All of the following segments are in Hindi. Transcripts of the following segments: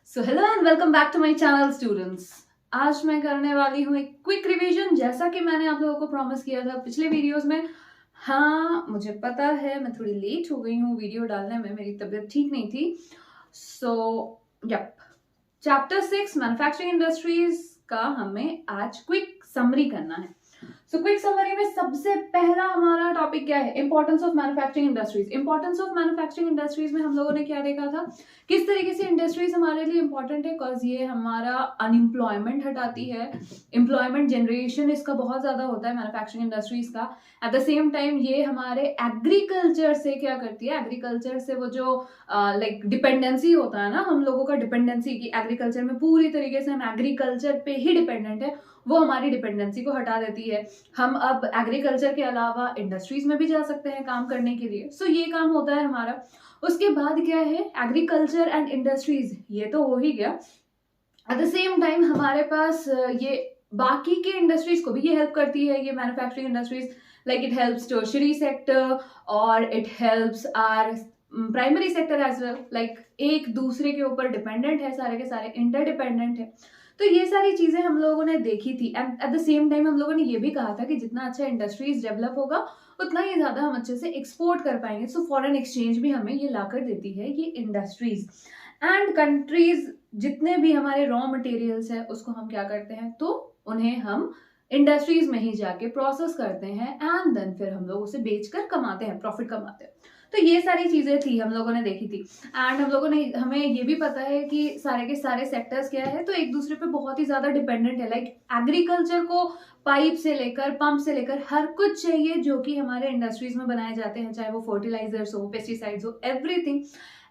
So hello and welcome back to my channel students. आज मैं करने वाली हूँ एक क्विक रिवीजन, जैसा कि मैंने आप लोगों को प्रॉमिस किया था पिछले वीडियोस में। हाँ, मुझे पता है मैं थोड़ी लेट हो गई हूँ वीडियो डालने में, मेरी तबीयत ठीक नहीं थी। So yep, chapter 6 manufacturing industries का हमें आज क्विक समरी करना है। सो क्विक समरी में सबसे पहला हमारा टॉपिक क्या है? Importance of manufacturing industries. Importance of manufacturing industries में हम लोगों ने क्या देखा था, किस तरीके से इंडस्ट्रीज हमारे लिए इंपॉर्टेंट है, बिकॉज ये हमारा अनएम्प्लॉयमेंट हटाती है। एम्प्लॉयमेंट जनरेशन इसका बहुत ज्यादा होता है मैन्युफैक्चरिंग इंडस्ट्रीज का। एट द सेम टाइम ये हमारे एग्रीकल्चर से क्या करती है, एग्रीकल्चर से वो जो लाइक डिपेंडेंसी होता है ना हम लोगों का, डिपेंडेंसी की एग्रीकल्चर में पूरी तरीके से हम एग्रीकल्चर पे ही डिपेंडेंट है, वो हमारी डिपेंडेंसी को हटा देती है। हम अब एग्रीकल्चर के अलावा इंडस्ट्रीज में भी जा सकते हैं काम करने के लिए। सो ये काम होता है हमारा। उसके बाद क्या है, एग्रीकल्चर एंड इंडस्ट्रीज, ये तो हो ही गया। एट द सेम टाइम हमारे पास ये बाकी के इंडस्ट्रीज को भी ये हेल्प करती है, ये manufacturing industries. Like it helps tertiary sector और it helps our primary sector as well. Like एक दूसरे के ऊपर डिपेंडेंट है, सारे के सारे इंटरडिपेंडेंट है। तो ये सारी चीजें हम लोगों ने देखी थी। And at the same time हम लोगों ने ये भी कहा था कि जितना अच्छा इंडस्ट्रीज डेवलप होगा उतना ही ज्यादा हम अच्छे से एक्सपोर्ट कर पाएंगे। सो फॉरेन एक्सचेंज भी हमें ये लाकर देती है ये इंडस्ट्रीज। एंड कंट्रीज जितने भी हमारे रॉ मटेरियल्स है उसको हम क्या करते हैं, तो उन्हें हम इंडस्ट्रीज में ही जाके प्रोसेस करते हैं एंड देन फिर हम लोग उसे बेचकर कमाते हैं, प्रॉफिट कमाते हैं। तो ये सारी चीजें थी हम लोगों ने देखी थी। एंड हम लोगों ने, हमें ये भी पता है कि सारे के सारे सेक्टर्स क्या है, तो एक दूसरे पे बहुत ही ज्यादा डिपेंडेंट है। लाइक एग्रीकल्चर को पाइप से लेकर पंप से लेकर हर कुछ चाहिए जो कि हमारे इंडस्ट्रीज में बनाए जाते हैं, चाहे वो फर्टिलाइजर्स हो, पेस्टिसाइड्स हो, एवरीथिंग।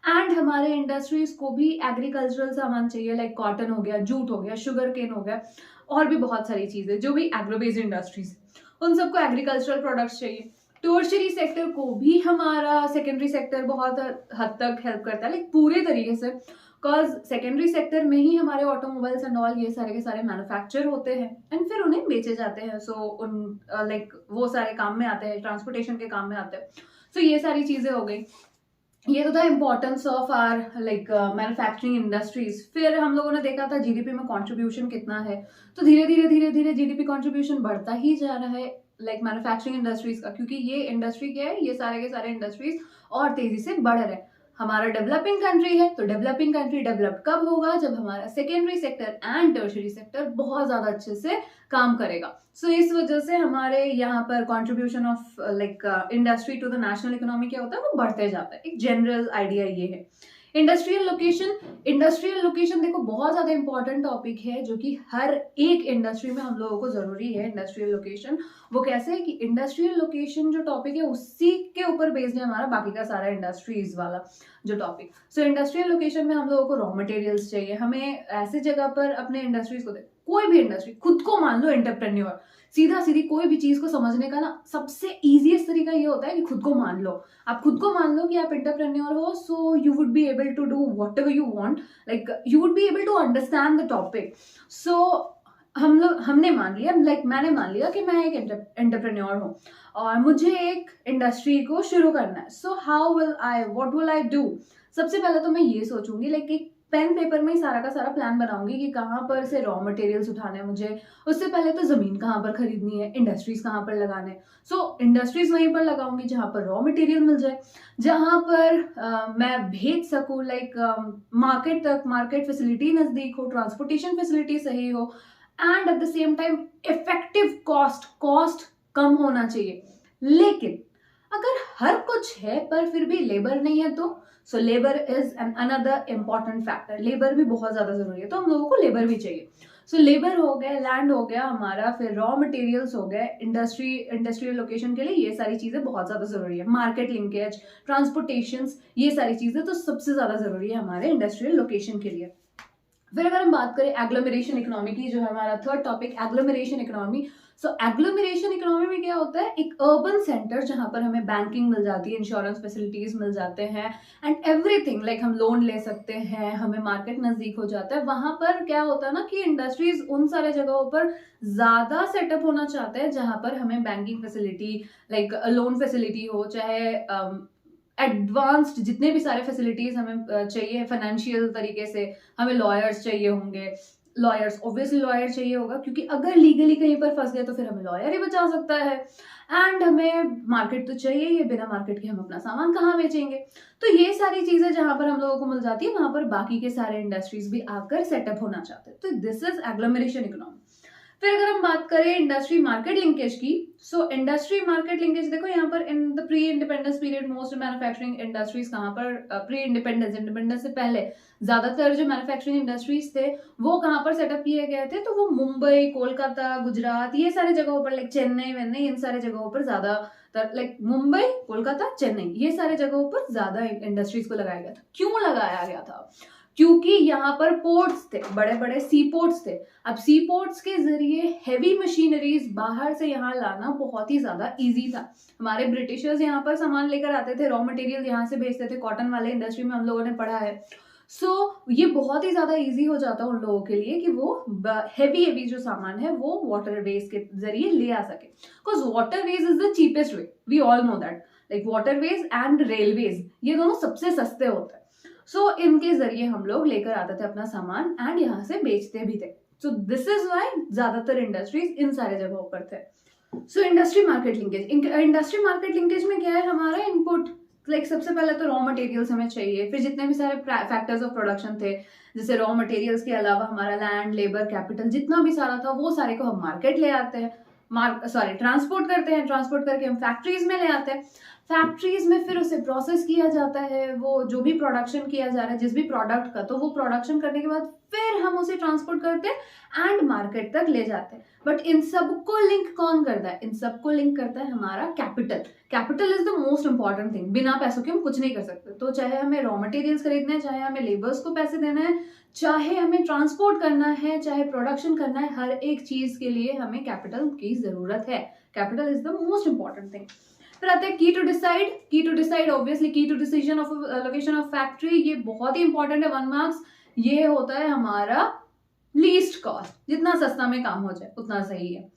एंड हमारे इंडस्ट्रीज को भी एग्रीकल्चरल सामान चाहिए, लाइक कॉटन हो गया, जूट हो गया, शुगर केन हो गया, और भी बहुत सारी चीजें जो भी एग्रो बेस्ड इंडस्ट्रीज, उन सबको एग्रीकल्चरल प्रोडक्ट्स चाहिए। टर्शरी सेक्टर को भी हमारा सेकेंडरी सेक्टर बहुत हद तक हेल्प करता है, लाइक पूरे तरीके से। बिकॉज सेकेंडरी सेक्टर में ही हमारे ऑटोमोबाइल्स एंड ऑल ये सारे के सारे मैन्युफैक्चर होते हैं एंड फिर उन्हें बेचे जाते हैं। सो उन लाइक वो सारे काम में आते हैं, ट्रांसपोर्टेशन के काम में आते हैं। सो ये सारी चीजें हो गई। ये तो था importance of are like manufacturing industries. फिर हम लोगों ने देखा था जीडीपी में कंट्रीब्यूशन कितना है, तो धीरे धीरे धीरे धीरे जीडीपी कंट्रीब्यूशन बढ़ता ही जा रहा है लाइक मैन्युफैक्चरिंग इंडस्ट्रीज का, क्योंकि ये इंडस्ट्री क्या है, ये सारे के सारे इंडस्ट्रीज और तेजी से बढ़ रहे हैं। हमारा डेवलपिंग कंट्री है, तो डेवलपिंग कंट्री डेवलप कब होगा, जब हमारा secondary sector and tertiary sector बहुत ज्यादा अच्छे से काम करेगा। सो इस वजह से हमारे यहाँ पर contribution of like industry to the national economy क्या होता है, वो बढ़ते जाता है। एक जनरल आइडिया ये है। इंडस्ट्रियल लोकेशन, इंडस्ट्रियल लोकेशन देखो बहुत ज्यादा इंपॉर्टेंट टॉपिक है जो कि हर एक इंडस्ट्री में हम लोगों को जरूरी है। इंडस्ट्रियल लोकेशन वो कैसे है कि इंडस्ट्रियल लोकेशन जो टॉपिक है उसी के ऊपर बेस्ड है हमारा बाकी का सारा इंडस्ट्रीज वाला जो टॉपिक। सो इंडस्ट्रियल लोकेशन में हम लोगों को रॉ मटेरियल्स चाहिए, हमें ऐसे जगह पर अपने इंडस्ट्रीज को कोई भी इंडस्ट्री, खुद को मान लो एंटरप्रेन्योर, सीधा सीधी कोई भी चीज को समझने का ना सबसे इजीएस्ट तरीका ये होता है कि खुद को मान लो। आप खुद को मान लो कि आप एंटरप्रेन्योर हो, so you would be able to do whatever you want, like you would be able to understand the topic. So हमने मान लिया, लाइक मैंने मान लिया कि मैं एक एंटरप्रेन्योर हूँ और मुझे एक इंडस्ट्री को शुरू करना है। So how will I, what will I do? सबसे पहले तो मैं ये सोचूंगी, लाइक एक पेन पेपर में ही सारा का सारा प्लान बनाऊंगी कि कहाँ पर से रॉ मटेरियल्स उठाने हैं मुझे। उससे पहले तो जमीन कहाँ पर खरीदनी है, इंडस्ट्रीज कहाँ पर लगाने। सो इंडस्ट्रीज वहीं पर लगाऊंगी जहां पर रॉ मटेरियल मिल जाए, जहां पर मैं भेज सकूं, लाइक मार्केट तक, मार्केट फैसिलिटी नजदीक हो, ट्रांसपोर्टेशन फैसिलिटी सही हो, and at the same time effective cost कम होना चाहिए। लेकिन अगर हर कुछ है पर फिर भी लेबर नहीं है, तो so labour is an another important factor. Labour भी बहुत ज्यादा जरूरी है, तो हम लोगों को लेबर भी चाहिए। सो लेबर हो गया, लैंड हो गया हमारा, फिर रॉ मटेरियल्स हो गए, इंडस्ट्रियल लोकेशन के लिए ये सारी चीजें बहुत ज्यादा जरूरी है। मार्केट लिंकेज, ट्रांसपोर्टेशन, ये सारी चीजें तो सबसे ज्यादा जरूरी है हमारे इंडस्ट्रियल लोकेशन के लिए। फिर अगर हम बात करें एग्लोमरेशन इकोनॉमी की, जो है हमारा थर्ड टॉपिक, एग्लोमरेशन इकोनॉमी। सो एग्लोमरेशन इकोनॉमी में क्या होता है, एक अर्बन सेंटर जहां पर हमें बैंकिंग मिल जाती है, इंश्योरेंस फैसिलिटीज मिल जाते हैं एंड एवरीथिंग, लाइक हम लोन ले सकते हैं, हमें मार्केट नजदीक हो जाता है। वहां पर क्या होता है ना कि इंडस्ट्रीज उन सारे जगहों पर ज्यादा सेटअप होना चाहते हैं जहां पर हमें banking facility, like loan facility हो, चाहे एडवांस्ड जितने भी सारे फैसिलिटीज हमें चाहिए फाइनेंशियल तरीके से, हमें लॉयर्स चाहिए होंगे, लॉयर्स ऑब्वियसली लॉयर चाहिए होगा क्योंकि अगर लीगली कहीं पर फंस गए तो फिर हमें लॉयर ही बचा सकता है। एंड हमें मार्केट तो चाहिए ही, बिना मार्केट के हम अपना सामान कहाँ बेचेंगे। तो ये सारी चीजें जहां पर हम लोगों को मिल जाती है वहां पर बाकी के सारे इंडस्ट्रीज भी आकर सेटअप होना चाहते हैं। तो दिस इज एग्लोमरेशन इकोनॉमी। फिर अगर हम बात करें इंडस्ट्री मार्केट लिंकेज की, सो इंडस्ट्री मार्केट लिंकेज देखो यहाँ पर in the pre independence period most manufacturing industries कहाँ पर, प्री इंडिपेंडेंस से पहले ज्यादातर जो मैन्युफैक्चरिंग इंडस्ट्रीज थे वो कहाँ पर सेटअप किए गए थे, तो वो मुंबई, कोलकाता, गुजरात, ये सारे जगहों पर, लाइक चेन्नई वेन्नई, इन सारे जगहों पर ज्यादा, लाइक मुंबई, कोलकाता, चेन्नई, ये सारे जगहों पर ज्यादा इंडस्ट्रीज को लगाया गया था। क्यों लगाया गया था? क्योंकि यहाँ पर पोर्ट्स थे, बड़े बड़े सी पोर्ट्स थे। अब सी पोर्ट्स के जरिए हैवी मशीनरीज बाहर से यहाँ लाना बहुत ही ज्यादा इजी था। हमारे ब्रिटिशर्स यहाँ पर सामान लेकर आते थे, रॉ मटेरियल यहाँ से भेजते थे, कॉटन वाले इंडस्ट्री में हम लोगों ने पढ़ा है। ये बहुत ही ज्यादा इजी हो जाता उन लोगों के लिए कि वो हैवी जो सामान है वो वाटरवेज के जरिए ले आ सके, because waterways is the cheapest way, we all know that, like waterways and railways ये दोनों सबसे सस्ते होते हैं। इनके जरिए हम लोग लेकर आते थे अपना सामान एंड यहाँ से बेचते भी थे। सो दिस इज वाई ज्यादातर इंडस्ट्रीज इन सारे जगहों पर थे। So industry market linkage, industry market linkage में क्या है, हमारा इनपुट, लाइक सबसे पहले तो रॉ मटेरियल्स हमें चाहिए, फिर जितने भी सारे फैक्टर्स ऑफ प्रोडक्शन थे, जैसे रॉ मटेरियल्स के अलावा हमारा लैंड, लेबर, कैपिटल, जितना भी सारा था वो सारे को हम मार्केट ले आते हैं, ट्रांसपोर्ट करते हैं, ट्रांसपोर्ट करके हम फैक्ट्रीज में ले आते हैं, फैक्ट्रीज में फिर उसे प्रोसेस किया जाता है, वो जो भी प्रोडक्शन किया जा रहा है जिस भी प्रोडक्ट का, तो वो प्रोडक्शन करने के बाद फिर हम उसे ट्रांसपोर्ट करते हैं एंड मार्केट तक ले जाते हैं। बट इन सबको लिंक कौन करता है? इन सबको लिंक करता है हमारा capital. Capital is the most important thing, बिना पैसों के हम कुछ नहीं कर सकते। तो चाहे हमें रॉ मटेरियल्स खरीदना है, चाहे हमें लेबर्स को पैसे देना है, चाहे हमें ट्रांसपोर्ट करना है, चाहे प्रोडक्शन करना है, हर एक चीज के लिए हमें कैपिटल की जरूरत है। Capital is the most important thing. फिर आते हैं की टू डिसाइड ऑब्वियसली की to decision of location of factory, ये बहुत ही इंपॉर्टेंट है, 1 मार्क्स। ये होता है हमारा लीस्ट कॉस्ट, जितना सस्ता में काम हो जाए उतना सही है।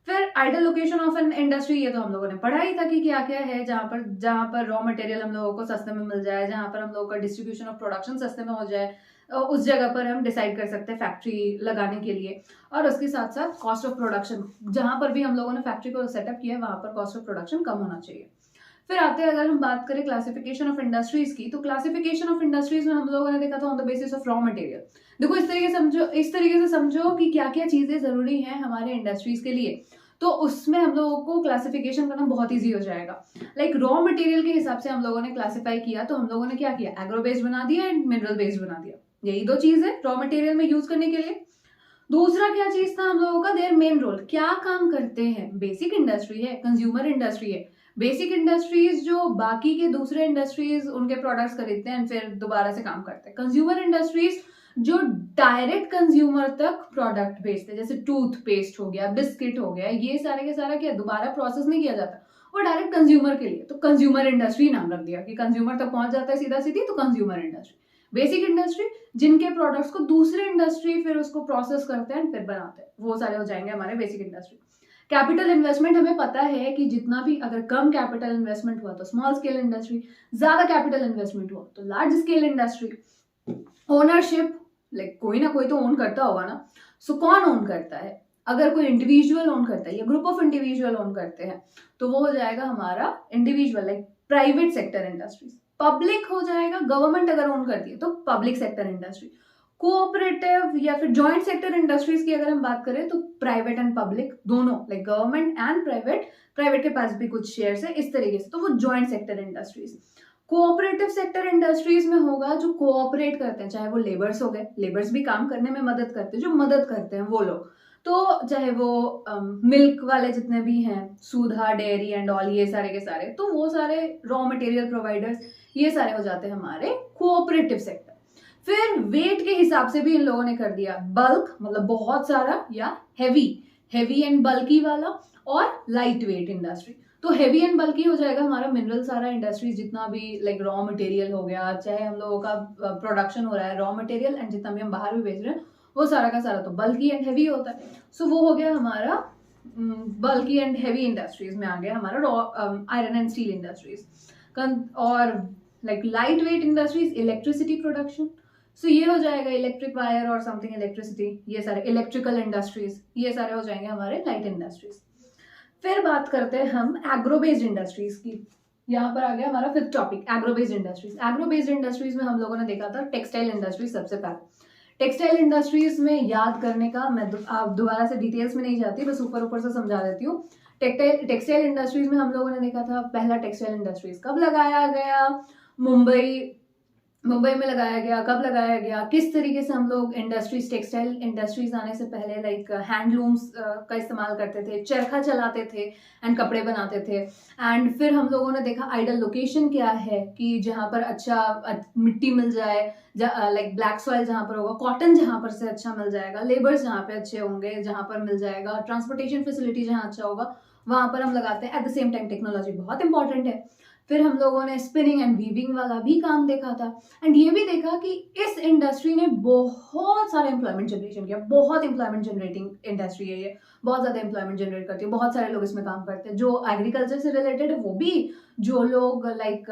फिर ideal location of an industry, ये तो हम लोगों ने पढ़ा ही था कि क्या क्या है, जहां पर रॉ मटेरियल हम लोगों को सस्ते में मिल जाए, जहां पर हम लोगों का डिस्ट्रीब्यूशन ऑफ प्रोडक्शन सस्ते में हो जाए, उस जगह पर हम डिसाइड कर सकते हैं फैक्ट्री लगाने के लिए। और उसके साथ साथ कॉस्ट ऑफ प्रोडक्शन, जहां पर भी हम लोगों ने फैक्ट्री को सेटअप किया है वहां पर कॉस्ट ऑफ प्रोडक्शन कम होना चाहिए। फिर आते हैं, अगर हम बात करें क्लासिफिकेशन ऑफ इंडस्ट्रीज की, तो क्लासिफिकेशन ऑफ इंडस्ट्रीज में हम लोगों ने देखा था on the basis of raw material. देखो इस तरीके से समझो कि क्या क्या चीजें जरूरी हैं हमारे इंडस्ट्रीज के लिए, तो उसमें हम लोगों को क्लासिफिकेशन करना बहुत इजी हो जाएगा। लाइक रॉ मटेरियल के हिसाब से हम लोगों ने क्लासिफाई किया, तो हम लोगों ने क्या किया, एग्रो बेस्ड बना दिया एंड मिनरल बेस्ड बना दिया। यही 2 चीज है रॉ मटेरियल में यूज करने के लिए। दूसरा क्या चीज था हम लोगों का, देयर मेन रोल, क्या काम करते हैं। बेसिक इंडस्ट्री है, कंज्यूमर इंडस्ट्री है। बेसिक इंडस्ट्रीज जो बाकी के दूसरे इंडस्ट्रीज उनके प्रोडक्ट्स खरीदते हैं फिर दोबारा से काम करते हैं। कंज्यूमर इंडस्ट्रीज जो डायरेक्ट कंज्यूमर तक प्रोडक्ट भेजते हैं, जैसे टूथपेस्ट हो गया, बिस्किट हो गया, ये सारे के सारा क्या दोबारा प्रोसेस नहीं किया जाता, वो डायरेक्ट कंज्यूमर के लिए, तो कंज्यूमर इंडस्ट्री नाम रख दिया कि कंज्यूमर तक पहुंच जाता है सीधा सीधी, तो कंज्यूमर इंडस्ट्री। बेसिक इंडस्ट्री जिनके प्रोडक्ट्स को दूसरे इंडस्ट्री फिर उसको प्रोसेस करते हैं फिर बनाते हैं, वो सारे हो जाएंगे हमारे बेसिक इंडस्ट्री। कैपिटल इन्वेस्टमेंट, हमें पता है कि जितना भी अगर कम कैपिटल इन्वेस्टमेंट हुआ तो स्मॉल स्केल इंडस्ट्री, ज्यादा कैपिटल इन्वेस्टमेंट हुआ तो large scale industry. Ownership, like कोई ना कोई तो ओन करता होगा ना, सो कौन ओन करता है? अगर कोई इंडिविजुअल ओन करता है या ग्रुप ऑफ इंडिविजुअल ओन करते हैं तो वो हो जाएगा हमारा individual, like private sector industries. Public हो जाएगा, गवर्नमेंट अगर ओन करती है तो पब्लिक सेक्टर इंडस्ट्री। कोऑपरेटिव या फिर जॉइंट सेक्टर इंडस्ट्रीज की अगर हम बात करें तो प्राइवेट एंड पब्लिक दोनों, लाइक गवर्नमेंट एंड प्राइवेट के पास भी कुछ शेयर्स है, इस तरीके से, तो वो joint sector industries. Cooperative sector industries में होगा जो कोऑपरेट करते हैं, चाहे वो लेबर्स हो गए, लेबर्स भी काम करने में मदद करते हैं, जो मदद करते हैं वो लोग, तो चाहे वो मिल्क वाले जितने भी हैं, सुधा डेयरी एंड ऑल, ये सारे के सारे, तो वो सारे रॉ मटेरियल प्रोवाइडर्स, ये सारे हो जाते हैं हमारे कोऑपरेटिव सेक्टर। फिर वेट के हिसाब से भी इन लोगों ने कर दिया, बल्क मतलब बहुत सारा, या हैवी एंड बल्की वाला, और लाइट वेट इंडस्ट्री। तो हैवी एंड बल्की हो जाएगा हमारा मिनरल सारा इंडस्ट्रीज, जितना भी लाइक रॉ मटेरियल हो गया, चाहे हम लोगों का प्रोडक्शन हो रहा है रॉ मटेरियल एंड जितना भी हम बाहर भी बेच रहे हैं, वो सारा का सारा तो बल्की एंड हैवी होता है। सो वो हो गया हमारा बल्की एंड हैवी इंडस्ट्रीज में आ गया हमारा आयरन एंड स्टील इंडस्ट्रीज। और like light weight industries, electricity production, so ये हो जाएगा इलेक्ट्रिक वायर और समथिंग इलेक्ट्रिसिटी, ये सारे इलेक्ट्रिकल इंडस्ट्रीज, ये सारे हो जाएंगे हमारे लाइट इंडस्ट्रीज। फिर बात करते हैं हम एग्रो बेस्ड इंडस्ट्रीज की। यहाँ पर आ गया हमारा fifth topic, agro based industries. Agro based industries में हम लोगों ने देखा था टेक्सटाइल इंडस्ट्रीज सबसे पहले। टेक्सटाइल इंडस्ट्रीज में याद करने का मैं आप दोबारा से डिटेल्स में नहीं जाती, बस ऊपर ऊपर से समझा देती हूँ। टेक्सटाइल इंडस्ट्रीज में हम लोगों ने देखा था पहला टेक्सटाइल इंडस्ट्रीज कब लगाया गया, मुंबई में लगाया गया, कब लगाया गया, किस तरीके से हम लोग इंडस्ट्रीज, टेक्सटाइल इंडस्ट्रीज आने से पहले लाइक हैंडलूम्स का इस्तेमाल करते थे, चरखा चलाते थे एंड कपड़े बनाते थे। एंड फिर हम लोगों ने देखा आइडल लोकेशन क्या है, कि जहाँ पर अच्छा मिट्टी मिल जाए, लाइक ब्लैक सॉइल जहाँ पर होगा, कॉटन जहाँ पर से अच्छा मिल जाएगा, लेबर्स जहाँ पे अच्छे होंगे, जहाँ पर मिल जाएगा, ट्रांसपोर्टेशन फैसिलिटी जहाँ अच्छा होगा, वहां पर हम लगाते हैं। Eight the same time technology बहुत इंपॉर्टेंट है। फिर हम लोगों ने स्पिनिंग एंड वीविंग वाला भी काम देखा था, एंड ये भी देखा कि इस इंडस्ट्री ने बहुत सारा एम्प्लॉयमेंट जनरेशन किया, बहुत एम्प्लॉयमेंट जनरेटिंग इंडस्ट्री है ये, बहुत ज्यादा एम्प्लॉयमेंट जनरेट करती है, बहुत सारे लोग इसमें काम करते हैं, जो एग्रीकल्चर से रिलेटेड है वो भी, जो लोग लाइक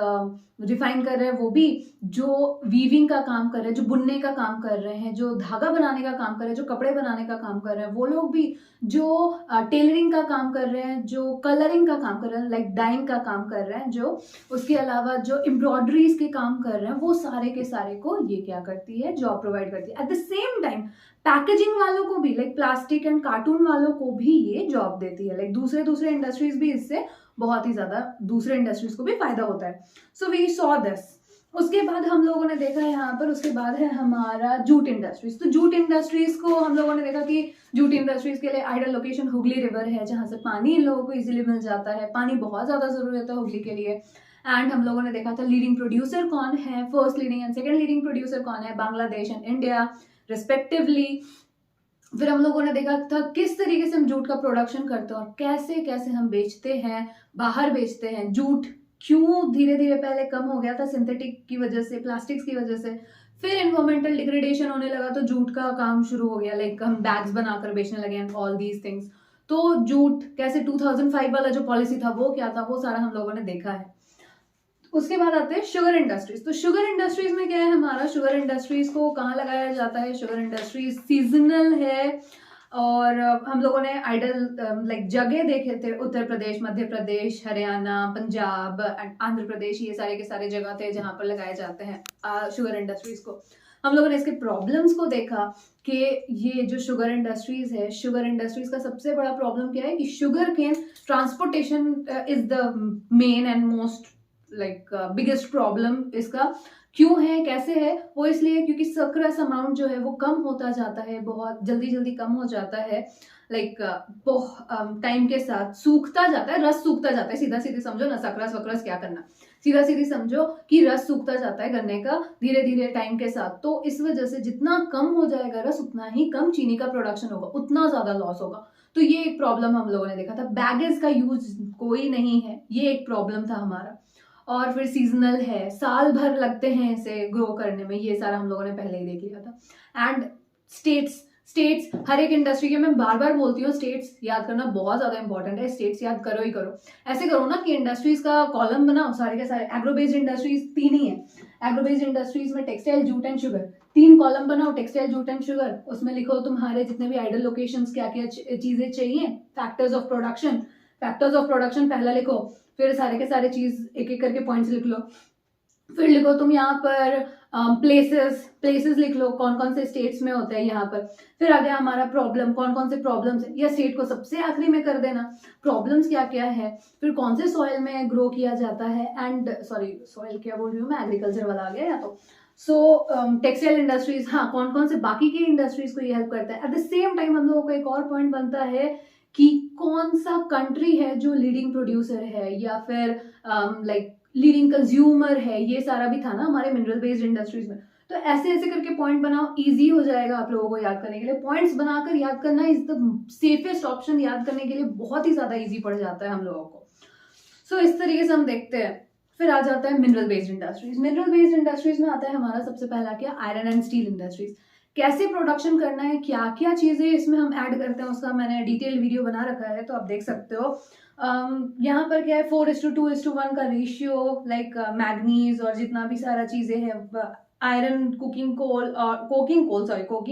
रिफाइन कर रहे हैं वो भी, जो वीविंग का काम कर रहे हैं, जो बुनने का काम कर रहे हैं, जो धागा बनाने का काम कर रहे हैं, जो कपड़े बनाने का काम कर रहे हैं वो लोग भी, जो टेलरिंग का काम कर रहे हैं, जो कलरिंग का काम कर रहे हैं, लाइक डाइंग का काम कर रहे हैं, जो उसके अलावा जो एम्ब्रॉयडरीज के काम कर रहे हैं, वो सारे के सारे को ये क्या करती है, जॉब प्रोवाइड करती है। Eight the same time packaging वालों को भी, लाइक प्लास्टिक एंड कार्टून वालों को भी ये जॉब देती है, लाइक दूसरे इंडस्ट्रीज भी इससे बहुत ही ज्यादा, दूसरे इंडस्ट्रीज को भी फायदा होता है। So we saw this. उसके बाद हम लोगों ने देखा यहाँ पर, उसके बाद है हमारा जूट इंडस्ट्रीज। तो जूट इंडस्ट्रीज को हम लोगों ने देखा कि जूट इंडस्ट्रीज के लिए आइडल लोकेशन हुगली रिवर है, जहां से पानी इन लोगों को इजीली मिल जाता है, पानी बहुत ज्यादा जरूरी होता है हुगली के लिए। एंड हम लोगों ने देखा था लीडिंग प्रोड्यूसर कौन है, first leading and second leading producer कौन है, बांग्लादेश एंड इंडिया रिस्पेक्टिवली। फिर हम लोगों ने देखा था किस तरीके से हम जूट का प्रोडक्शन करते हैं और कैसे कैसे हम बेचते हैं, बाहर बेचते हैं। जूट क्यों धीरे धीरे पहले कम हो गया था सिंथेटिक की वजह से, प्लास्टिक्स की वजह से, फिर एनवायरमेंटल डिग्रेडेशन होने लगा तो जूट का काम शुरू हो गया, लाइक हम बैग्स बनाकर बेचने लगे एंड ऑल दीज थिंग्स। तो जूट कैसे 2005 वाला जो पॉलिसी था वो क्या था, वो सारा हम लोगों ने देखा है। उसके बाद आते हैं शुगर इंडस्ट्रीज। तो शुगर इंडस्ट्रीज में क्या है हमारा, शुगर इंडस्ट्रीज को कहाँ लगाया जाता है, शुगर इंडस्ट्रीज सीजनल है। और हम लोगों ने आइडल लाइक जगह देखे थे, उत्तर प्रदेश, मध्य प्रदेश, हरियाणा, पंजाब, आंध्र प्रदेश, ये सारे के सारे जगह थे जहां पर लगाए जाते हैं शुगर इंडस्ट्रीज को। हम लोगों ने इसके प्रॉब्लम्स को देखा कि ये जो शुगर इंडस्ट्रीज है, शुगर इंडस्ट्रीज का सबसे बड़ा प्रॉब्लम क्या है कि sugar cane transportation is the main and most like biggest problem. इसका क्यों है, कैसे है, वो इसलिए क्योंकि सक्रेस अमाउंट जो है वो कम होता जाता है, बहुत जल्दी जल्दी कम हो जाता है, लाइक टाइम के साथ सूखता जाता है, रस सूखता जाता है। सीधा सीधे समझो ना, सक्रेस वक्रस क्या करना, सीधा सीधी समझो कि रस सूखता जाता है गन्ने का धीरे धीरे टाइम के साथ। तो इस वजह से जितना कम हो जाएगा रस, उतना ही कम चीनी का प्रोडक्शन होगा, उतना ज्यादा लॉस होगा। तो ये एक प्रॉब्लम हम लोगों ने देखा था। बैगेज का यूज कोई नहीं है, ये एक प्रॉब्लम था हमारा। और फिर सीजनल है, साल भर लगते हैं इसे ग्रो करने में, ये सारा हम लोगों ने पहले ही देख लिया था। एंड स्टेट्स हर एक इंडस्ट्री के, मैं बार बार बोलती हूँ स्टेट्स याद करना बहुत ज्यादा इंपॉर्टेंट है, स्टेट्स याद करो ही करो। ऐसे करो ना कि इंडस्ट्रीज का कॉलम बनाओ, सारे के सारे एग्रो बेस्ड इंडस्ट्रीज 3 ही है। एग्रो बेस्ड इंडस्ट्रीज में textile, jute and sugar, 3 column बनाओ, टेक्सटाइल, जूट एंड शुगर। उसमें लिखो तुम्हारे जितने भी आइडल लोकेशंस क्या क्या चीजें चाहिए, फैक्टर्स ऑफ प्रोडक्शन पहला लिखो, फिर सारे के सारे चीज एक एक करके पॉइंट्स लिख लो। फिर लिखो तुम यहाँ पर प्लेसेस लिख लो, कौन कौन से स्टेट्स में होता है यहाँ पर। फिर आ गया हमारा प्रॉब्लम, कौन कौन से प्रॉब्लम्स है, या स्टेट को सबसे आखिरी में कर देना, प्रॉब्लम्स क्या क्या है, फिर कौन से सॉइल में ग्रो किया जाता है। एंड सॉइल क्या बोल रही हूँ मैं, एग्रीकल्चर वाला आ गया या तो। सो टेक्सटाइल इंडस्ट्रीज, हाँ कौन कौन से बाकी की इंडस्ट्रीज को ये हेल्प करता है। एट द सेम टाइम हम लोगों को एक और पॉइंट बनता है कि कौन सा कंट्री है जो लीडिंग प्रोड्यूसर है या फिर लाइक लीडिंग कंज्यूमर है, ये सारा भी था ना हमारे मिनरल बेस्ड इंडस्ट्रीज में। तो ऐसे ऐसे करके पॉइंट बनाओ, इजी हो जाएगा आप लोगों को याद करने के लिए। पॉइंट्स बनाकर याद करना इज द सेफेस्ट ऑप्शन, याद करने के लिए बहुत ही ज्यादा इजी पड़ जाता है हम लोगों को। सो इस तरीके से हम देखते हैं। फिर आ जाता है mineral based industries. Mineral based industries में आता है हमारा सबसे पहला क्या, आयरन एंड स्टील इंडस्ट्रीज। कैसे प्रोडक्शन करना है, क्या क्या चीजें इसमें हम ऐड करते हैं, उसका मैंने डिटेल वीडियो बना रखा है, तो आप देख सकते हो। यहाँ पर क्या है 4:2:1 का रेशियो, लाइक मैग्नीज और जितना भी सारा चीजें हैं, iron, coking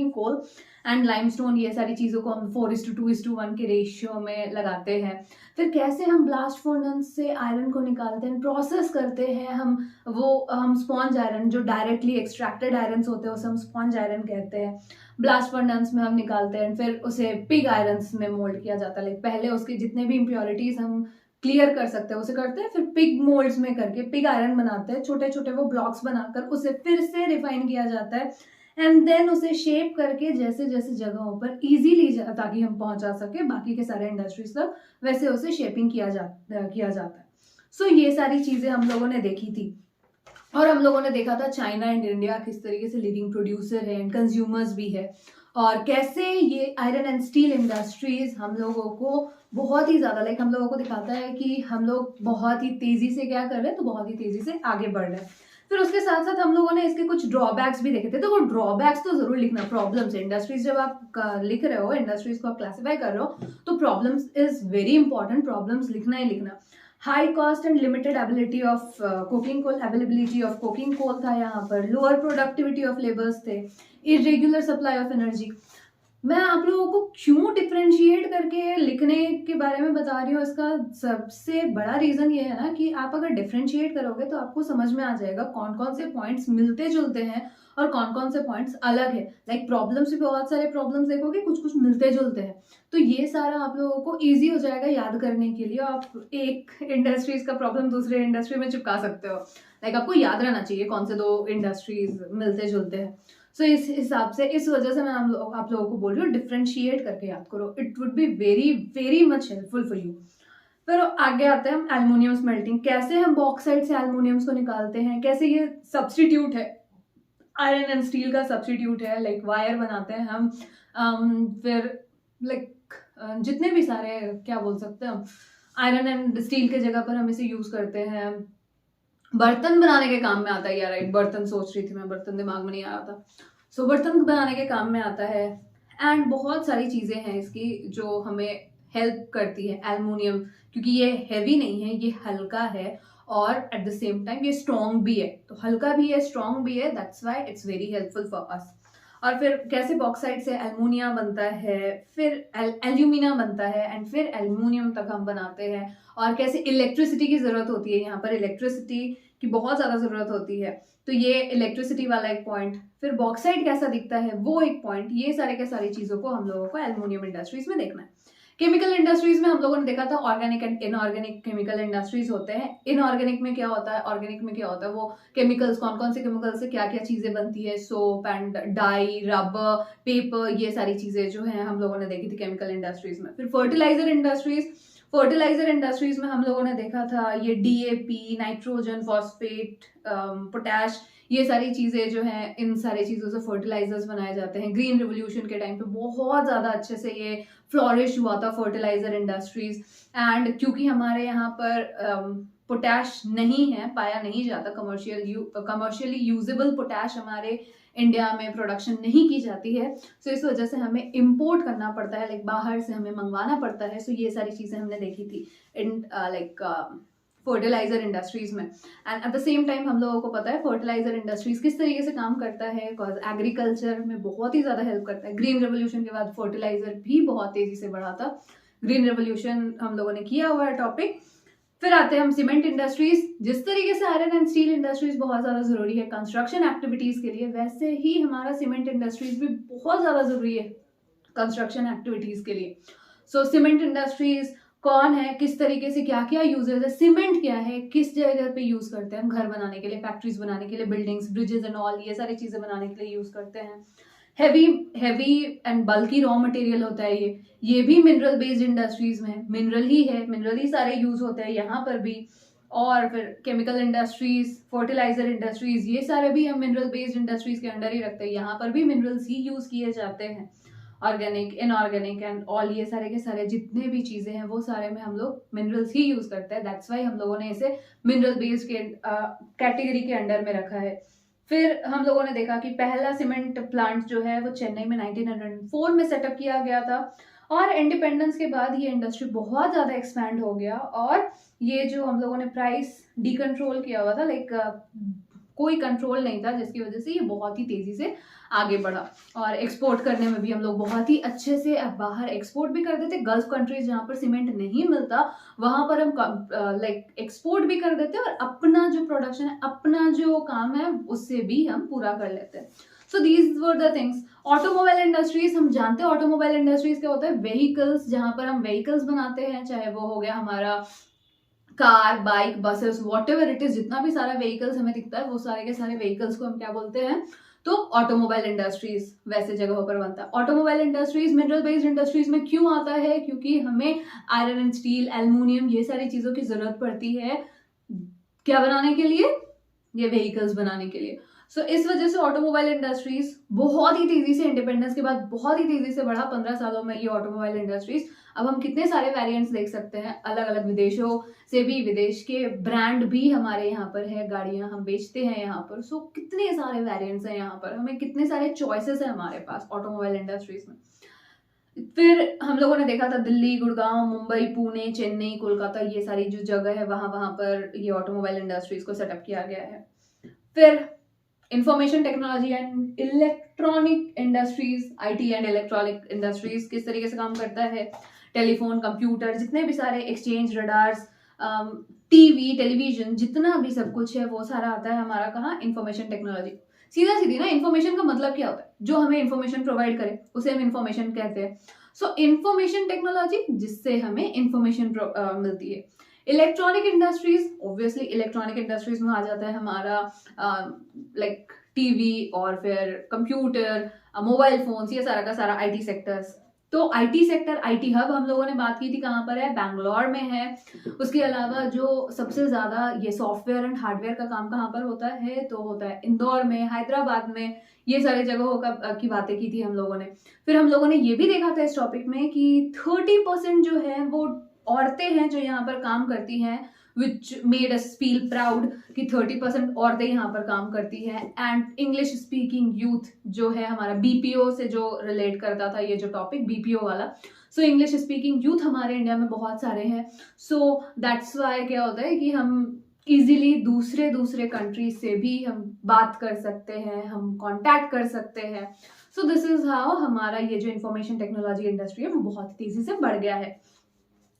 coal and limestone, ये सारी चीजों को हम 4:2:1 के रेशियो में लगाते हैं। फिर कैसे हम ब्लास्ट फर्नेस से आयरन को निकालते हैं, प्रोसेस करते हैं हम स्पॉन्ज आयरन, जो डायरेक्टली एक्सट्रैक्टेड आयरन होते हैं उसे हम स्पॉन्ज आयरन कहते हैं। ब्लास्ट फर्नेस में हम निकालते हैं, फिर उसे पिग आयरन में मोल्ड किया जाता है। लाइक पहले उसके जितने भी इम्प्योरिटीज हम क्लियर कर सकते हैं उसे करते हैं, फिर पिग मोल्ड्स में करके पिग आयरन बनाते हैं, छोटे छोटे वो ब्लॉक्स बनाकर उसे फिर से रिफाइन किया जाता है एंड देन उसे शेप करके जैसे जैसे जगहों पर इजीली ताकि हम पहुंचा सके बाकी के सारे इंडस्ट्रीज तक, वैसे उसे शेपिंग किया जाता है। सो ये सारी चीजें हम लोगों ने देखी थी और हम लोगों ने देखा था चाइना एंड इंडिया किस तरीके से लीडिंग प्रोड्यूसर है एंड कंज्यूमर्स भी है, और कैसे ये आयरन एंड स्टील इंडस्ट्रीज हम लोगों को बहुत ही ज्यादा हम लोगों को दिखाता है कि हम लोग बहुत ही तेजी से क्या कर रहे हैं, तो बहुत ही तेजी से आगे बढ़ रहे हैं। फिर उसके साथ साथ हम लोगों ने इसके कुछ ड्रॉबैक्स भी देखे थे, तो वो ड्रॉबैक्स तो जरूर लिखना, प्रॉब्लम्स, इंडस्ट्रीज जब आप लिख रहे हो, इंडस्ट्रीज को आप क्लासिफाई कर रहे हो, तो problems is very important, problems लिखना ही लिखना। High cost and limited ability of coking coal, availability of coking coal था यहाँ पर, लोअर प्रोडक्टिविटी ऑफ लेबर्स थे, इरेगुलर सप्लाई ऑफ एनर्जी। मैं आप लोगों को क्यों डिफरेंशिएट करके लिखने के बारे में बता रही हूँ, इसका सबसे बड़ा रीजन ये है ना कि आप अगर डिफरेंशिएट करोगे तो आपको समझ में आ जाएगा कौन कौन से पॉइंट्स मिलते जुलते हैं और कौन कौन से पॉइंट्स अलग है। लाइक प्रॉब्लम्स भी बहुत सारे प्रॉब्लम्स देखोगे, कुछ कुछ मिलते जुलते हैं, तो ये सारा आप लोगों को इजी हो जाएगा याद करने के लिए। आप एक इंडस्ट्रीज का प्रॉब्लम दूसरे इंडस्ट्री में चिपका सकते हो। लाइक आपको याद रहना चाहिए कौन से दो इंडस्ट्रीज मिलते जुलते हैं। सो इस हिसाब से, इस वजह से मैं आप लोगों को बोल रही हूँ डिफरेंशिएट करके याद करो, it would be very very much helpful for you. फिर आगे आते हैं हम एल्युमिनियम स्मेल्टिंग, कैसे हम बॉक्साइट से एल्युमिनियम्स को निकालते हैं, कैसे ये सब्सटीट्यूट है, आयरन एंड स्टील का सब्सटीट्यूट है। लाइक वायर बनाते हैं हम, फिर लाइक जितने भी सारे क्या बोल सकते हैं हम, आयरन एंड स्टील के जगह पर हम इसे यूज करते हैं। बर्तन बनाने के काम में आता है यार, राइट, बर्तन सोच रही थी मैं, बर्तन दिमाग में नहीं आ रहा था। सो बर्तन बनाने के काम में आता है एंड बहुत सारी चीजें हैं इसकी जो हमें हेल्प करती है एल्युमिनियम, क्योंकि ये हैवी नहीं है, ये हल्का है और एट द सेम टाइम ये स्ट्रॉन्ग भी है, तो हल्का भी है स्ट्रॉन्ग भी है, that's why it's very helpful for us. और फिर कैसे बॉक्साइट से एल्युमिनियम बनता है, फिर एल्यूमिना बनता है एंड फिर एल्युमिनियम तक हम बनाते हैं, और कैसे इलेक्ट्रिसिटी की जरूरत होती है, यहाँ पर इलेक्ट्रिसिटी की बहुत ज्यादा जरूरत होती है, तो ये इलेक्ट्रिसिटी वाला एक पॉइंट, फिर बॉक्साइट कैसा दिखता है वो एक पॉइंट, ये सारे के सारी चीजों को हम लोगों को एल्युमिनियम इंडस्ट्रीज में देखना है। केमिकल इंडस्ट्रीज में हम लोगों ने देखा था organic and inorganic chemical industries होते हैं। इनऑर्गेनिक में क्या होता है, ऑर्गेनिक में क्या होता है, वो केमिकल्स, कौन कौन से केमिकल से क्या क्या चीजें बनती है, soap and dye, rubber, paper, ये सारी चीजें जो है हम लोगों ने देखी थी केमिकल इंडस्ट्रीज में। फिर फर्टिलाइजर इंडस्ट्रीज में हम लोगों ने देखा था ये डीएपी, नाइट्रोजन, फॉस्फेट, पोटैश, ये सारी चीजें जो हैं, इन सारी चीजों से फर्टिलाइजर्स बनाए जाते हैं। ग्रीन रिवोल्यूशन के टाइम पे बहुत ज्यादा अच्छे से ये फ्लोरिश हुआ था फर्टिलाइजर इंडस्ट्रीज, एंड क्योंकि हमारे यहाँ पर पोटैश नहीं है, पाया नहीं जाता, कमर्शियली यूजेबल पोटैश हमारे इंडिया में प्रोडक्शन नहीं की जाती है, सो इस वजह से हमें इंपोर्ट करना पड़ता है, लाइक बाहर से हमें मंगवाना पड़ता है। सो ये सारी चीजें हमने देखी थी इन लाइक फर्टिलाइजर इंडस्ट्रीज में। And at the same time हम लोगों को पता है फर्टिलाइजर इंडस्ट्रीज किस तरीके से काम करता है, बिकॉज एग्रीकल्चर में बहुत ही ज्यादा हेल्प करता है। ग्रीन रेवोल्यूशन के बाद फर्टिलाइजर भी बहुत तेजी से बढ़ा था, ग्रीन रेवोल्यूशन हम लोगों ने किया हुआ है टॉपिक। फिर आते हैं हम सीमेंट इंडस्ट्रीज, जिस तरीके से आयरन एंड स्टील इंडस्ट्रीज बहुत ज्यादा जरूरी है कंस्ट्रक्शन एक्टिविटीज के लिए, वैसे ही हमारा सीमेंट इंडस्ट्रीज भी बहुत ज्यादा जरूरी है कंस्ट्रक्शन एक्टिविटीज के लिए। सो सीमेंट इंडस्ट्रीज कौन है, किस तरीके से, क्या क्या यूजेस है, सीमेंट क्या है, किस जगह पे यूज करते हैं हम, घर बनाने के लिए, फैक्ट्रीज बनाने के लिए, बिल्डिंग्स, ब्रिजेस एंड ऑल, ये सारी चीजें बनाने के लिए यूज करते हैं। Heavy and bulky raw material होता है ये भी मिनरल बेस्ड इंडस्ट्रीज में मिनरल ही सारे यूज होते हैं यहाँ पर भी। और फिर केमिकल इंडस्ट्रीज, फर्टिलाइजर इंडस्ट्रीज, ये सारे भी हम मिनरल बेस्ड इंडस्ट्रीज के अंडर ही रखते हैं, यहाँ पर भी मिनरल्स ही यूज किए जाते हैं, ऑर्गेनिक, इनऑर्गेनिक एंड ऑल, ये सारे के सारे जितने भी चीजें हैं वो सारे में हम लोग मिनरल्स ही यूज करते हैं, दैट्स वाई हम लोगों ने इसे मिनरल बेस्ड के कैटेगरी के अंडर में रखा है। फिर हम लोगों ने देखा कि पहला सीमेंट प्लांट जो है वो चेन्नई में 1904 में सेटअप किया गया था, और इंडिपेंडेंस के बाद ये इंडस्ट्री बहुत ज़्यादा एक्सपैंड हो गया और ये जो हम लोगों ने प्राइस डिकंट्रोल किया हुआ था, लाइक कोई कंट्रोल नहीं था, जिसकी वजह से ये बहुत ही तेज़ी से आगे बढ़ा। और एक्सपोर्ट करने में भी हम लोग बहुत ही अच्छे से बाहर एक्सपोर्ट भी करते थे। गल्फ कंट्रीज जहाँ पर सीमेंट नहीं मिलता वहाँ पर हम लाइक एक्सपोर्ट भी कर देते और अपना जो प्रोडक्शन है, अपना जो काम है, उससे भी हम पूरा कर लेते हैं। So these were the things. Automobile industries, हम जानते हैं ऑटोमोबाइल इंडस्ट्रीज क्या होता है, व्हीकल्स, जहाँ पर हम व्हीकल्स बनाते हैं, चाहे वो हो गया हमारा car, bike, buses, what ever it is, जितना भी सारा व्हीकल्स हमें दिखता है वो सारे के सारे व्हीकल्स को हम क्या बोलते हैं, तो ऑटोमोबाइल इंडस्ट्रीज वैसे जगहों पर बनता है। Automobile industries mineral based industries में क्यों आता है, क्योंकि हमें आयरन एंड स्टील, एल्युमिनियम, ये सारी चीजों की जरूरत पड़ती है क्या बनाने के लिए, ये व्हीकल्स बनाने के लिए। सो इस वजह से ऑटोमोबाइल इंडस्ट्रीज बहुत ही तेजी से इंडिपेंडेंस के बाद बहुत ही तेजी से बढ़ा। 15 सालों में ये ऑटोमोबाइल इंडस्ट्रीज, अब हम कितने सारे वेरिएंट्स देख सकते हैं अलग अलग विदेशों से भी, विदेश के ब्रांड भी हमारे यहाँ पर है, गाड़ियां हम बेचते हैं यहाँ पर। सो कितने सारे वेरिएंट्स हैं यहाँ पर, हमें कितने सारे चॉइसेस है हमारे पास ऑटोमोबाइल इंडस्ट्रीज में। फिर हम लोगों ने देखा था दिल्ली, गुड़गांव, मुंबई, पुणे, चेन्नई, कोलकाता, ये सारी जो जगह है वहां पर ये ऑटोमोबाइल इंडस्ट्रीज को सेटअप किया गया है। फिर information technology and electronic industries, IT and electronic industries किस तरीके से काम करता है, टेलीफोन, कंप्यूटर, जितने भी सारे एक्सचेंज, रडार्स, टीवी, टेलीविजन, जितना भी सब कुछ है वो सारा आता है हमारा कहाँ, इंफॉर्मेशन टेक्नोलॉजी। सीधा सीधी ना, इंफॉर्मेशन का मतलब क्या होता है, जो हमें इंफॉर्मेशन प्रोवाइड करे उसे हम इंफॉर्मेशन कहते हैं। सो इंफॉर्मेशन टेक्नोलॉजी, जिससे हमें इंफॉर्मेशन मिलती है। Electronic industries, obviously electronic industries में आ जाता है हमारा लाइक टीवी और फिर कंप्यूटर, मोबाइल फोन्स, ये सारा का सारा आईटी सेक्टर्स। तो आईटी सेक्टर, आईटी हब हम लोगों ने बात की थी कहाँ पर है, बैंगलोर में है। उसके अलावा जो सबसे ज्यादा ये सॉफ्टवेयर एंड हार्डवेयर का काम कहाँ पर होता है, तो होता है इंदौर में, हैदराबाद में, ये सारी जगहों की बातें की थी हम लोगों ने। फिर हम लोगों ने ये भी देखा था इस टॉपिक में कि 30% जो है वो औरतें हैं जो यहाँ पर काम करती हैं, which made us feel proud कि 30% औरतें यहाँ पर काम करती हैं। एंड इंग्लिश स्पीकिंग यूथ जो है हमारा, बीपीओ से जो रिलेट करता था ये जो टॉपिक, बीपीओ वाला। सो इंग्लिश स्पीकिंग यूथ हमारे इंडिया में बहुत सारे हैं। सो दैट्स वाई क्या होता है कि हम इजीली दूसरे कंट्री से भी हम बात कर सकते हैं, हम कांटेक्ट कर सकते हैं। सो दिस इज हाउ हमारा ये जो इंफॉर्मेशन टेक्नोलॉजी इंडस्ट्री है वो बहुत तेजी से बढ़ गया है।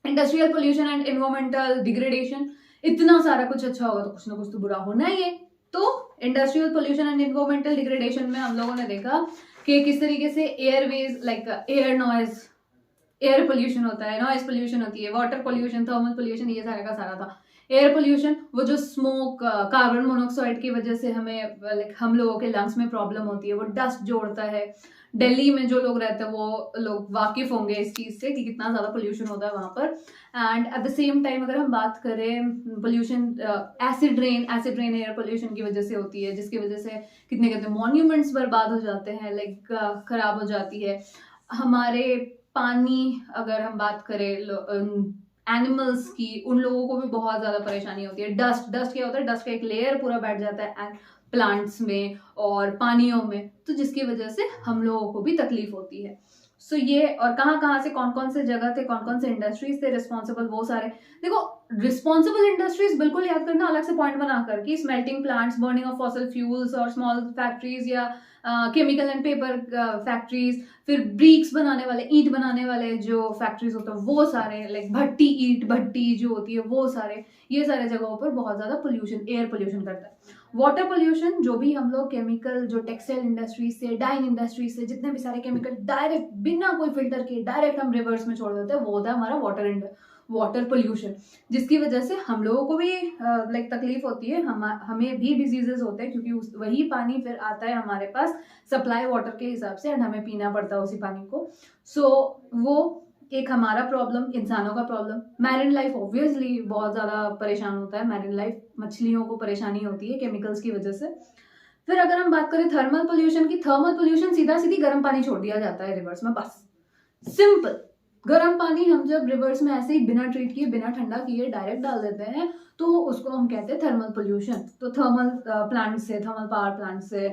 Industrial pollution and environmental degradation, इतना सारा कुछ अच्छा होगा तो कुछ ना कुछ तो बुरा होना ही है। तो industrial pollution and environmental degradation में हम लोगों ने देखा कि किस तरीके से Airways, like air noise, air pollution होता है, नॉइज पोल्यूशन होती है, वाटर पोल्यूशन, थर्मल पोल्यूशन, ये सारा का सारा था। एयर पोल्यूशन, वो जो स्मोक, कार्बन मोनोऑक्साइड की वजह से हमें लाइक हम लोगों के लंग्स में प्रॉब्लम होती है, वो डस्ट जोड़ता है। दिल्ली में जो लोग रहते हैं वो लोग वाकिफ होंगे इस चीज से कि कितना ज्यादा पोल्यूशन होता है वहां पर। And at the same time अगर हम बात करें pollution, acid rain air pollution की वजह से होती है, जिसकी वजह से कितने कितने मॉन्यूमेंट्स बर्बाद हो जाते हैं, लाइक खराब हो जाती है। हमारे पानी, अगर हम बात करें एनिमल्स की, उन लोगों को भी बहुत ज्यादा परेशानी होती है। डस्ट क्या होता है, डस्ट का एक लेयर पूरा बैठ जाता है प्लांट्स में और पानियों में, तो जिसकी वजह से हम लोगों को भी तकलीफ होती है। सो ये, और कहाँ से कौन कौन से जगह थे, कौन कौन से इंडस्ट्रीज थे रिस्पॉन्सिबल, वो सारे देखो। रिस्पॉन्सिबल इंडस्ट्रीज बिल्कुल याद करना, अलग से पॉइंट बनाकर कि smelting plants, burning of fossil fuels और स्मॉल फैक्ट्रीज या केमिकल एंड पेपर फैक्ट्रीज, फिर ब्रिक्स बनाने वाले, ईंट बनाने वाले जो फैक्ट्रीज होते हैं वो सारे, लाइक भट्टी जो होती है वो सारे, ये सारे जगहों पर बहुत ज्यादा पोल्यूशन, एयर पोल्यूशन करता है। वाटर पोल्यूशन, जो भी हम लोग केमिकल, जो टेक्सटाइल इंडस्ट्री से, डाइंग इंडस्ट्री से, जितने भी सारे केमिकल डायरेक्ट बिना कोई फिल्टर के डायरेक्ट हम रिवर्स में छोड़ देते हैं, वो होता है हमारा वाटर पोल्यूशन, जिसकी वजह से हम लोगों को भी लाइक तकलीफ होती है, हमें भी डिजीजेस होते हैं, क्योंकि वही पानी फिर आता है हमारे पास सप्लाई वाटर के हिसाब से एंड हमें पीना पड़ता है उसी पानी को। सो वो एक हमारा प्रॉब्लम, इंसानों का प्रॉब्लम। मैरिन लाइफ ऑब्वियसली बहुत ज्यादा परेशान होता है, मैरिन लाइफ, मछलियों को परेशानी होती है केमिकल्स की वजह से। फिर अगर हम बात करें थर्मल पोल्यूशन की, थर्मल पोल्यूशन सीधा सीधी गर्म पानी छोड़ दिया जाता है रिवर्स में, बस सिंपल। गर्म पानी हम जब रिवर्स में ऐसे ही बिना ट्रीट किए, बिना ठंडा किए डायरेक्ट डाल देते हैं, तो उसको हम कहते हैं थर्मल पोल्यूशन। तो थर्मल प्लांट से, थर्मल पावर प्लांट से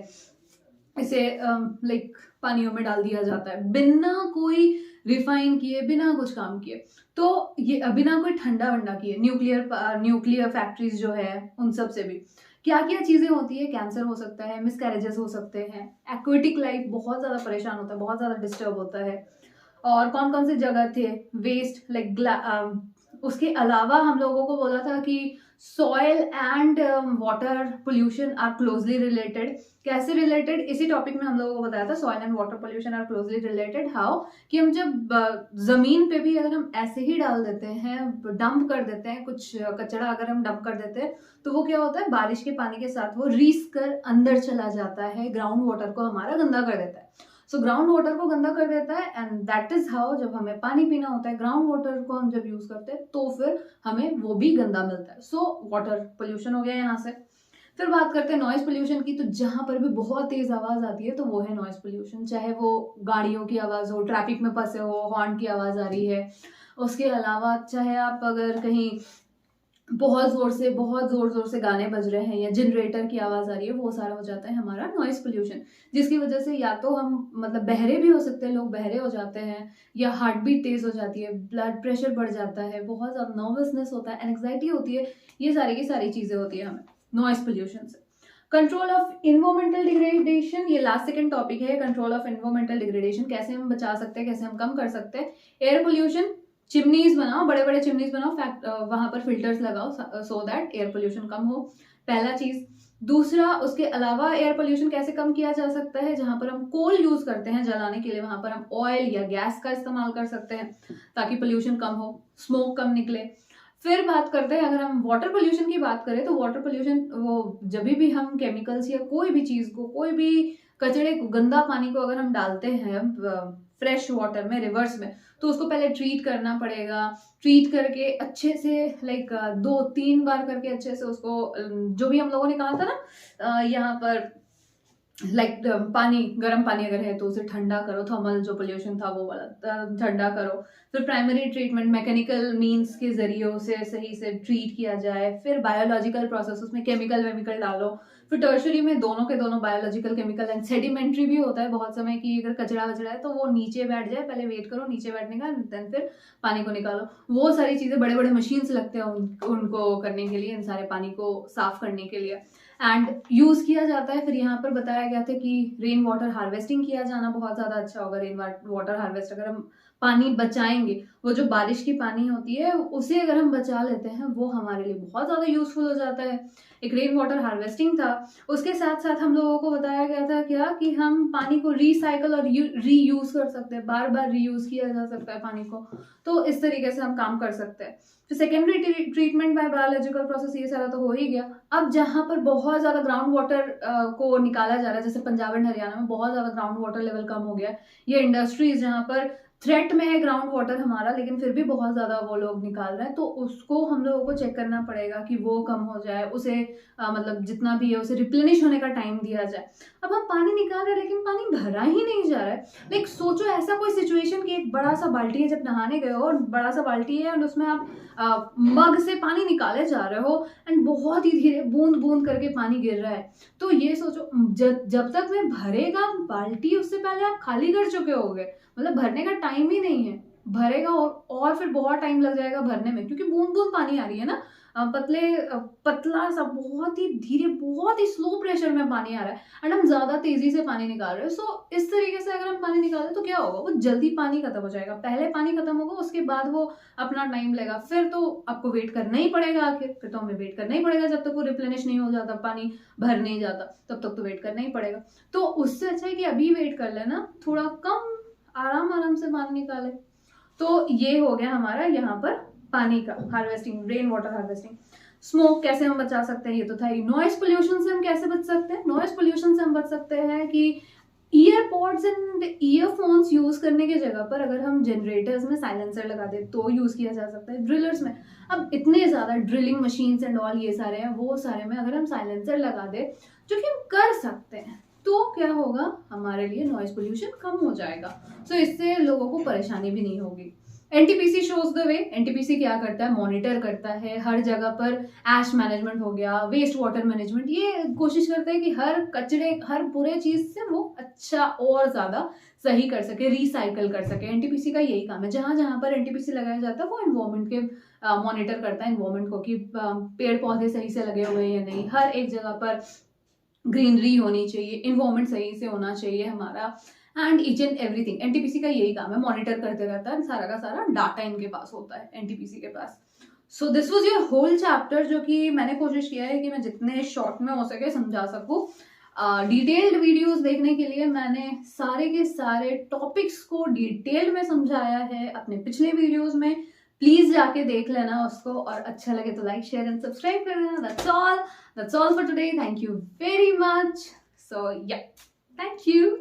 इसे लाइक पानियों में डाल दिया जाता है बिना कोई रिफाइन किए, बिना कुछ काम किए। तो ये बिना कोई ठंडा वंडा किए, न्यूक्लियर फैक्ट्रीज जो है उन सब से भी क्या क्या चीजें होती है, कैंसर हो सकता है, मिसकैरेजेस हो सकते हैं, एक्वेटिक लाइफ बहुत ज्यादा परेशान होता है, बहुत ज्यादा डिस्टर्ब होता है। और कौन कौन से जगह थे वेस्ट लाइक उसके अलावा हम लोगों को बोला था कि soil and water pollution are closely related. कैसे रिलेटेड, इसी टॉपिक में हम लोगों को बताया था soil and water pollution are closely related. How कि हम जब जमीन पे भी अगर हम ऐसे ही डाल देते हैं, डंप कर देते हैं कुछ कचरा, अगर हम डंप कर देते हैं तो वो क्या होता है, बारिश के पानी के साथ वो रीस कर अंदर चला जाता है, ग्राउंड वाटर को हमारा गंदा कर देता है। सो ग्राउंड वाटर को गंदा कर देता है एंड दैट इज हाउ जब हमें पानी पीना होता है, ग्राउंड वाटर को हम जब यूज करते हैं तो फिर हमें वो भी गंदा मिलता है। सो वाटर पोल्यूशन हो गया यहाँ से। फिर बात करते हैं नॉइज पोल्यूशन की। तो जहां पर भी बहुत तेज आवाज आती है तो वो है नॉइज पोल्यूशन, चाहे वो गाड़ियों की आवाज हो, ट्रैफिक में फंसे हो, हॉर्न की आवाज आ रही है। उसके अलावा चाहे आप अगर कहीं बहुत जोर जोर से गाने बज रहे हैं या जनरेटर की आवाज आ रही है, वो सारा हो जाता है हमारा नॉइज पोल्यूशन, जिसकी वजह से या तो हम मतलब बहरे भी हो सकते हैं, लोग बहरे हो जाते हैं, या हार्ट बीट तेज हो जाती है, ब्लड प्रेशर बढ़ जाता है, बहुत ज्यादा नर्वसनेस होता है, एंग्जाइटी होती है। ये सारी की सारी चीजें होती है हमें नॉइज पोल्यूशन से। कंट्रोल ऑफ इन्वायरमेंटल डिग्रेडेशन, ये लास्ट सेकंड टॉपिक है, कंट्रोल ऑफ इन्वायरमेंटल डिग्रेडेशन, कैसे हम बचा सकते हैं, कैसे हम कम कर सकते हैं। एयर पोल्यूशन, चिमनीज बनाओ, बड़े बड़े चिमनीज बनाओ, वहां पर फिल्टर्स लगाओ सो दैट एयर पोल्यूशन कम हो, पहला चीज। दूसरा, उसके अलावा एयर पोल्यूशन कैसे कम किया जा सकता है, जहां पर हम कोल यूज करते हैं जलाने के लिए, वहां पर हम ऑयल या गैस का इस्तेमाल कर सकते हैं ताकि पोल्यूशन कम हो, स्मोक कम निकले। फिर बात करते हैं, अगर हम वाटर पोल्यूशन की बात करें तो वाटर पोल्यूशन वो जब भी हम केमिकल्स या कोई भी चीज को, कोई भी कचरे को, गंदा पानी को अगर हम डालते हैं फ्रेश वाटर में, रिवर्स में, तो उसको पहले ट्रीट करना पड़ेगा। ट्रीट करके अच्छे से लाइक 2-3 बार करके अच्छे से उसको, जो भी हम लोगों ने कहा था ना यहाँ पर, लाइक पानी, गर्म पानी अगर है तो उसे ठंडा करो, थर्मल जो पोल्यूशन था वो वाला ठंडा करो। फिर प्राइमरी ट्रीटमेंट मैकेनिकल मीन्स के जरिए से सही से ट्रीट किया जाए। फिर बायोलॉजिकल प्रोसेस, उसमें केमिकल वेमिकल डालो। फिर टर्शरी में दोनों के दोनों, बायोलॉजिकल, केमिकल एंड सेडिमेंट्री भी होता है बहुत समय की, अगर कचरा वचड़ा है तो वो नीचे बैठ जाए, पहले वेट करो नीचे बैठने का, देन फिर पानी को निकालो। वो सारी चीजें, बड़े बड़े मशीन्स लगते हैं उनको करने के लिए, इन सारे पानी को साफ करने के लिए एंड यूज किया जाता है। फिर यहाँ पर बताया गया था कि रेन वाटर हार्वेस्टिंग किया जाना बहुत ज्यादा अच्छा होगा। रेन वाटर हार्वेस्ट, अगर हम पानी बचाएंगे, वो जो बारिश की पानी होती है उसे अगर हम बचा लेते हैं, वो हमारे लिए बहुत ज्यादा यूजफुल हो जाता है। एक रेन वाटर हार्वेस्टिंग था। उसके साथ साथ हम लोगों को बताया गया था क्या, कि हम पानी को रिसाइकल और रीयूज कर सकते हैं, बार बार रीयूज किया जा सकता है पानी को। तो इस तरीके से हम काम कर सकते हैं। तो secondary treatment bye biological process, ये सारा तो हो ही गया। अब जहां पर बहुत ज्यादा ग्राउंड वाटर को निकाला जा रहा है, जैसे पंजाब एंड हरियाणा में बहुत ज्यादा ग्राउंड वाटर लेवल कम हो गया, ये इंडस्ट्रीज जहां पर थ्रेट में है ग्राउंड वाटर हमारा, लेकिन फिर भी बहुत ज्यादा वो लोग निकाल रहे हैं, तो उसको हम लोगों को चेक करना पड़ेगा कि वो कम हो जाए, उसे मतलब जितना भी है उसे रिप्लेनिश होने का टाइम दिया जाए। अब हम पानी निकाल रहे हैं लेकिन पानी भरा ही नहीं जा रहा है। लाइक सोचो ऐसा कोई सिचुएशन कि एक बड़ा सा बाल्टी है, जब नहाने गए हो और बड़ा सा बाल्टी है और उसमें आप मग से पानी निकाले जा रहे हो एंड बहुत ही धीरे बूंद बूंद करके पानी गिर रहा है। तो ये सोचो जब तक में भरेगा बाल्टी, उससे पहले आप खाली कर चुके होगे, मतलब भरने का टाइम ही नहीं है। भरेगा और फिर बहुत टाइम लग जाएगा भरने में, क्योंकि बूंद बूंद पानी आ रही है ना, पतला सा, बहुत ही धीरे, बहुत ही स्लो प्रेशर में पानी आ रहा है एंड हम ज्यादा तेजी से पानी निकाल रहे हैं। सो इस तरीके से अगर हम पानी निकालें तो क्या होगा, वो जल्दी पानी खत्म हो जाएगा। पहले पानी खत्म होगा, उसके बाद वो अपना टाइम लेगा, फिर तो आपको वेट करना ही पड़ेगा। आखिर फिर तो हमें वेट करना ही पड़ेगा, जब तक वो रिप्लेनिश नहीं हो जाता, पानी भर नहीं जाता, तब तक तो वेट करना ही पड़ेगा। तो उससे अच्छा है कि अभी वेट कर लेना, थोड़ा कम आराम से पानी निकाले। तो ये हो गया हमारा यहाँ पर पानी का harvesting, rain water harvesting. Smoke कैसे हम बचा सकते हैं, ये तो था ही। नॉइज पोल्यूशन से हम कैसे बच सकते हैं, नॉइज पोल्यूशन से हम बच सकते हैं कि ईयरपॉड्स एंड ईयरफोन्स यूज करने की जगह पर अगर हम जनरेटर्स में साइलेंसर लगा दे तो यूज किया जा सकता है। ड्रिलर्स में अब इतने ज्यादा ड्रिलिंग मशीन्स एंड ऑल ये सारे हैं, वो सारे में अगर हम साइलेंसर लगा दे, जो कि हम कर सकते हैं, तो क्या होगा, हमारे लिए नॉइज पोल्यूशन कम हो जाएगा। सो इससे लोगों को परेशानी भी नहीं होगी। NTPC shows the way. NTPC क्या करता है, मॉनिटर करता है हर जगह पर। ऐश मैनेजमेंट हो गया, वेस्ट वाटर मैनेजमेंट, ये कोशिश करता है कि हर कचरे, हर बुरे चीज से वो अच्छा और ज्यादा सही कर सके, रिसाइकल कर सके। एनटीपीसी का यही काम है। जहां जहां पर एनटीपीसी लगाया जाता है वो एनवायरमेंट के मॉनिटर करता है एनवायरमेंट को, कि पेड़ पौधे सही से लगे हुए हैं या नहीं, हर एक जगह पर ग्रीनरी होनी चाहिए, इन्वायरमेंट सही से होना चाहिए हमारा, and each and everything. NTPC का यही काम है, मॉनिटर करते रहता है। सारा का सारा डाटा इनके पास होता है, एनटीपीसी के पास। So this was your whole chapter, जो कि मैंने कोशिश किया है कि मैं जितने शॉर्ट में हो सके समझा सकूं। डिटेल्ड वीडियोस देखने के लिए मैंने सारे के सारे टॉपिक्स को डिटेल में समझाया है अपने पिछले वीडियोस में। प्लीज जाके देख लेना उसको, और अच्छा लगे तो लाइक शेयर एंड सब्सक्राइब कर देना। That's all for today. Thank you very much. So yeah, thank you.